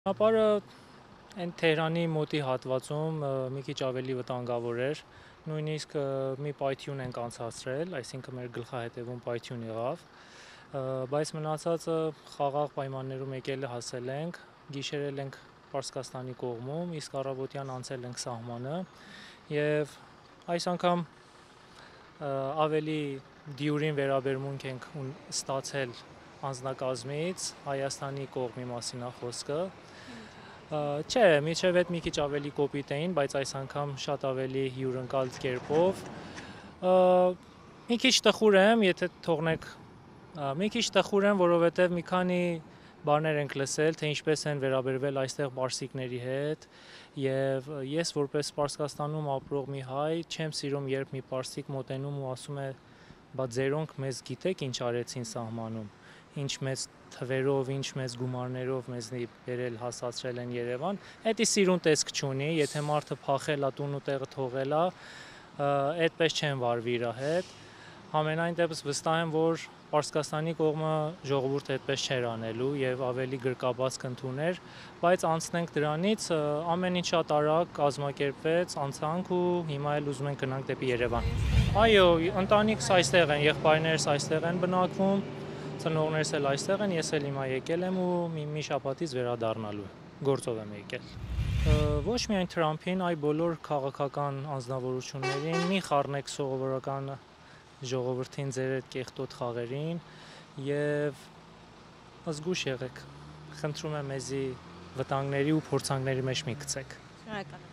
Ճանապարհը այն Թեհրանի մոտի հատվածում մի քիչ ավելի վտանգավոր էր, նույնիսկ մի պայթյուն ենք անցացրել, այսինքն մեր գլխահետևում պայթյուն եղավ, բայց մնացածը խաղաղ պայմաններում եկել հասել ենք, գիշերել ենք Պարսկաստանի կողմում, իսկ առավոտյան անցել ենք սահմանը եւ այս անգամ ավելի դյուրին վերաբերմունք ենք ստացել անձնակազմից, Հայաստանի կողմի մասին է խոսքը։ Չէ, մինչև այդ մի քիչ ավելի կոպիտ էին, բայց այս անգամ շատ ավելի հյուրընկալ կերպով։ Մի քիչ տխուր եմ, եթե թողնեք, մի քիչ տխուր եմ, որովհետև մի քանի բաներ ենք լսել, թե ինչպես են վերաբերվել այստեղ պարսիկների հետ, եւ ես որպես Պարսկաստանում ապրող մի հայ չեմ սիրում, երբ մի պարսիկ մոտենում ու ասում է, բա ձերոնք մեզ գիտեք ինչ արեցին սահմանում, ինչ մեծ թվերով, ինչ մեծ գումարներով մեզնի բերել հասացրել են Երևան, դա սիրուն տեսք չունի, եթե մարդը փախել է, տուն ու տեղը թողել է, այդպես չեն վարվի իր հետ։ Համենայն դեպս վստահ եմ, որ Պարսկաստանի կողմը ժողովուրդը այդպես չէր անելու եւ ավելի գրկաբաց կընդուներ, բայց անցնենք դրանից, ամեն ինչ շատ արագ կազմակերպվեց, անցանք ու հիմա էլ ուզում ենք գնանք դեպի Երևան։ Այո, ընտանիքս այստեղ են, եղբայրներս այստեղ են բնակվում, ծնողներս էլ այստեղ են, ես էլ հիմա եկել եմ ու մի շաբաթից վերադառնալու գործով եմ եկել։ Ոչ միայն Թրամփին, այլ բոլոր քաղաքական անձնավորություններին մի խառնեք սովորական ժողովրդին ձեր այդ կեղտոտ խաղերին եւ զգույշ եղեք։ Խնդրում եմ մեզի վտանգների ու փորձանքների մեջ մի գցեք։ Շնորհակալ եմ։